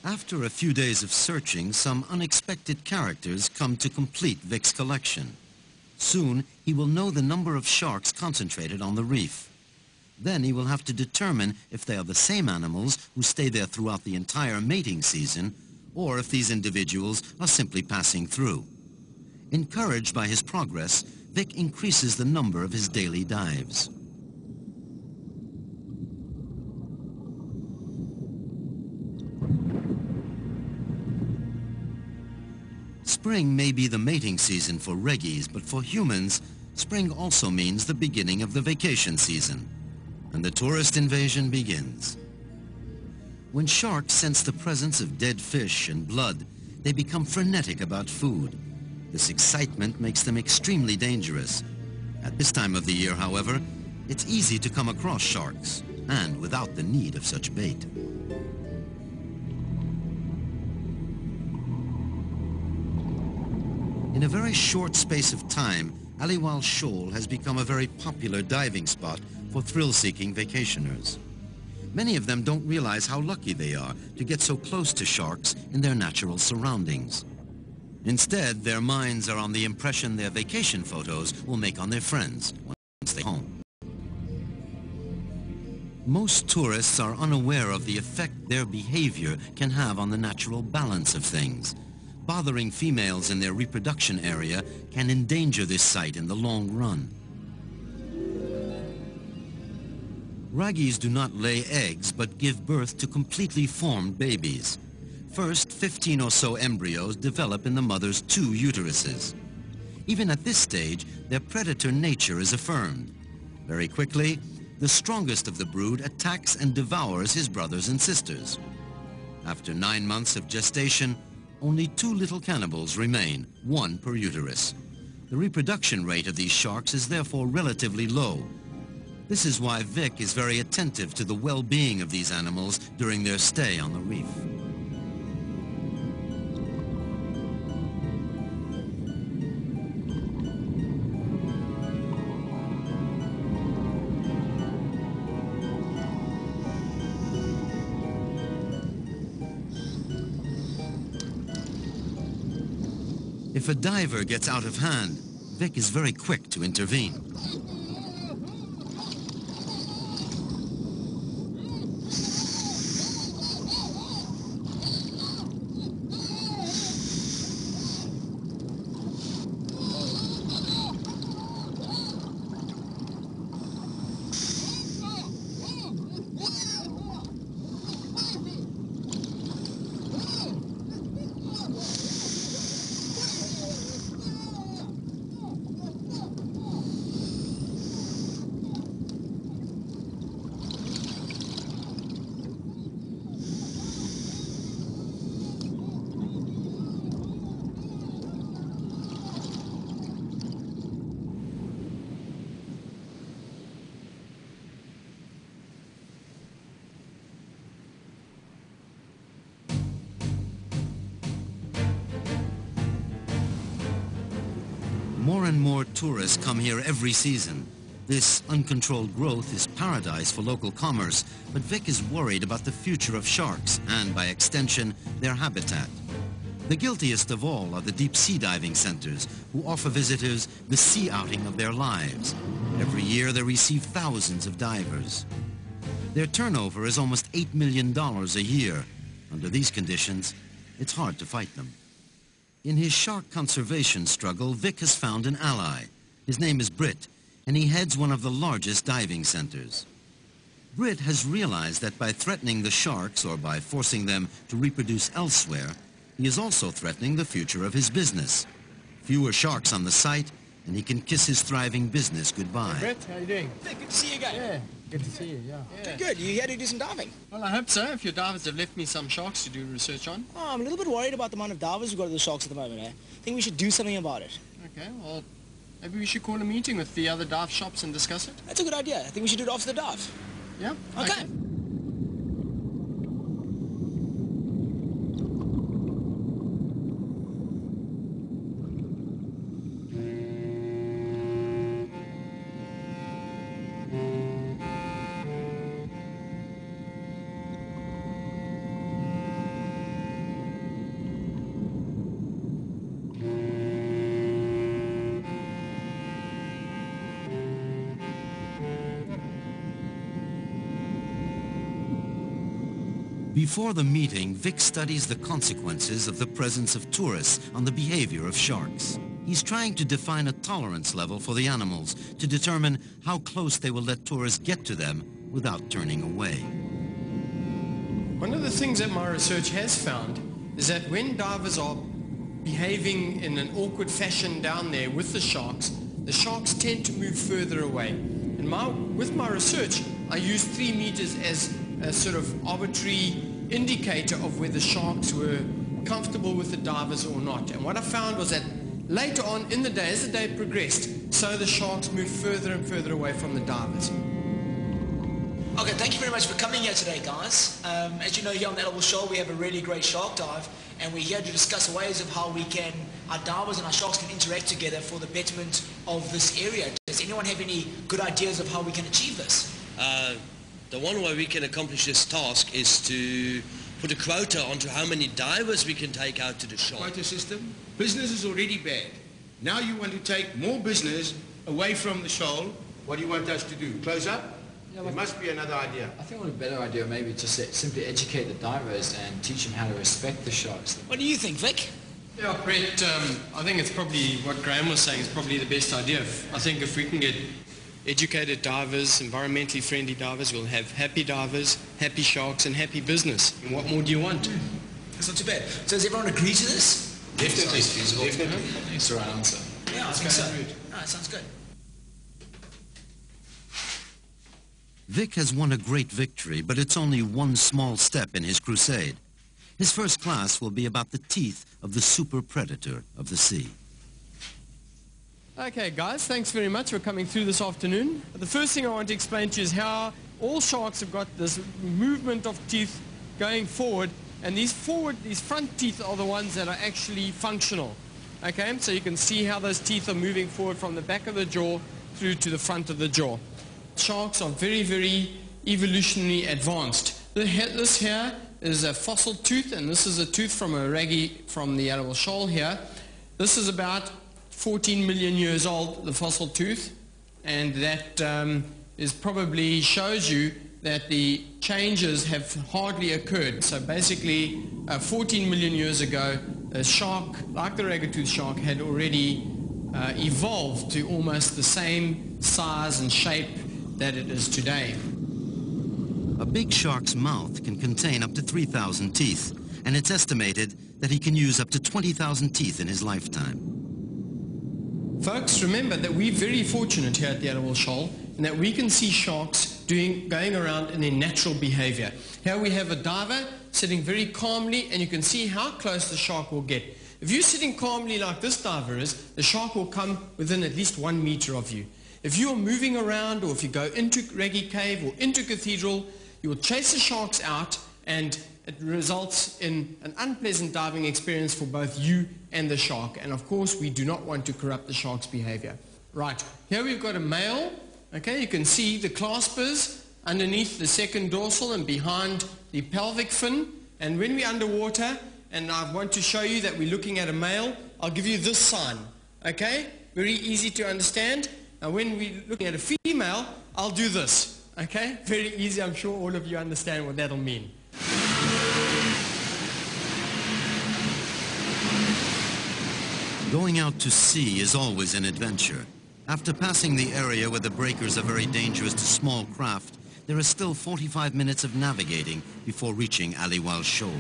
After a few days of searching, some unexpected characters come to complete Vic's collection. Soon, he will know the number of sharks concentrated on the reef. Then he will have to determine if they are the same animals who stay there throughout the entire mating season, or if these individuals are simply passing through. Encouraged by his progress, Vic increases the number of his daily dives. Spring may be the mating season for reggies, but for humans, spring also means the beginning of the vacation season, and the tourist invasion begins. When sharks sense the presence of dead fish and blood, they become frenetic about food. This excitement makes them extremely dangerous. At this time of the year, however, it's easy to come across sharks, and without the need of such bait. In a very short space of time, Aliwal Shoal has become a very popular diving spot for thrill-seeking vacationers. Many of them don't realize how lucky they are to get so close to sharks in their natural surroundings. Instead, their minds are on the impression their vacation photos will make on their friends once they're home. Most tourists are unaware of the effect their behavior can have on the natural balance of things. Bothering females in their reproduction area can endanger this site in the long run. Raggies do not lay eggs, but give birth to completely formed babies. First, 15 or so embryos develop in the mother's 2 uteruses. Even at this stage, their predator nature is affirmed. Very quickly, the strongest of the brood attacks and devours his brothers and sisters. After 9 months of gestation, only 2 little cannibals remain, 1 per uterus. The reproduction rate of these sharks is therefore relatively low. This is why Vic is very attentive to the well-being of these animals during their stay on the reef. If a diver gets out of hand, Vic is very quick to intervene. More and more tourists come here every season. This uncontrolled growth is paradise for local commerce, but Vic is worried about the future of sharks and, by extension, their habitat. The guiltiest of all are the deep sea diving centers, who offer visitors the sea outing of their lives. Every year they receive thousands of divers. Their turnover is almost $8 million a year. Under these conditions, it's hard to fight them. In his shark conservation struggle, Vic has found an ally. His name is Britt, and he heads one of the largest diving centers. Britt has realized that by threatening the sharks or by forcing them to reproduce elsewhere, he is also threatening the future of his business. Fewer sharks on the site, and he can kiss his thriving business goodbye. Hey Britt, how you doing? Hey, good to see you again. Yeah, good to see you, yeah. Good. You here to do some diving? Well, I hope so. If your divers have left me some sharks to do research on. Oh, I'm a little bit worried about the amount of divers we've got to the sharks at the moment, eh? I think we should do something about it. Okay, well, maybe we should call a meeting with the other dive shops and discuss it. That's a good idea. I think we should do it after the dive. Yeah? Okay. Before the meeting, Vic studies the consequences of the presence of tourists on the behavior of sharks. He's trying to define a tolerance level for the animals to determine how close they will let tourists get to them without turning away. One of the things that my research has found is that when divers are behaving in an awkward fashion down there with the sharks tend to move further away. And with my research, I used 3 meters as a sort of arbitrary indicator of whether sharks were comfortable with the divers or not. And what I found was that later on in the day, as the day progressed, so the sharks moved further and further away from the divers. Okay, thank you very much for coming here today, guys. As you know, here on the Edible Shoal, we have a really great shark dive, and we're here to discuss ways of how our divers and our sharks can interact together for the betterment of this area. Does anyone have any good ideas of how we can achieve this? The one way we can accomplish this task is to put a quota onto how many divers we can take out to the shoal. Quota system. Business is already bad. Now you want to take more business away from the shoal. What do you want us to do? Close up? Yeah, there must be another idea. I think one better idea maybe just simply educate the divers and teach them how to respect the sharks. What do you think, Vic? Yeah, Brett, I think it's probably what Graham was saying is probably the best idea. I think if we can get educated divers, environmentally friendly divers, we'll have happy divers, happy sharks and happy business. And what more do you want? That's not too bad. So does everyone agree to this? Definitely. Definitely. That's the right answer. Yeah, I think so. No, it sounds good. Vic has won a great victory, but it's only one small step in his crusade. His first class will be about the teeth of the super predator of the sea. Okay, guys, thanks very much for coming through this afternoon. The first thing I want to explain to you is how all sharks have got this movement of teeth going forward, and these front teeth are the ones that are actually functional. Okay, so you can see how those teeth are moving forward from the back of the jaw through to the front of the jaw. Sharks are very, very evolutionarily advanced. This here is a fossil tooth, and this is a tooth from a raggy from the Edible Shoal here. This is about 14 million years old, the fossil tooth, and that probably shows you that the changes have hardly occurred. So basically, 14 million years ago, a shark, like the ragged-toothed shark, had already evolved to almost the same size and shape that it is today. A big shark's mouth can contain up to 3,000 teeth, and it's estimated that he can use up to 20,000 teeth in his lifetime. Folks, remember that we're very fortunate here at the Edible Shoal and that we can see sharks going around in their natural behavior. Here we have a diver sitting very calmly, and you can see how close the shark will get. If you're sitting calmly like this diver is, the shark will come within at least 1 meter of you. If you are moving around, or if you go into Reggie Cave or into Cathedral, you will chase the sharks out, and it results in an unpleasant diving experience for both you and the shark. And of course, we do not want to corrupt the shark's behavior. Right, here we've got a male. Okay, you can see the claspers underneath the second dorsal and behind the pelvic fin. And when we're underwater, and I want to show you that we're looking at a male, I'll give you this sign. Okay, very easy to understand. Now when we're looking at a female, I'll do this. Okay, very easy. I'm sure all of you understand what that'll mean. Going out to sea is always an adventure. After passing the area where the breakers are very dangerous to small craft, there is still 45 minutes of navigating before reaching Aliwal Shoal.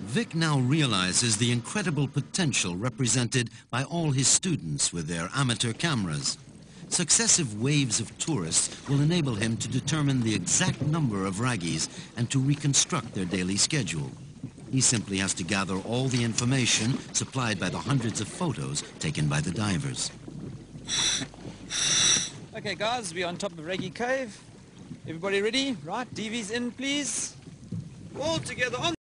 Vic now realizes the incredible potential represented by all his students with their amateur cameras. Successive waves of tourists will enable him to determine the exact number of raggies and to reconstruct their daily schedule. He simply has to gather all the information supplied by the hundreds of photos taken by the divers. Okay guys, we're on top of Reggie Cave. Everybody ready? Right, DV's in please. All together on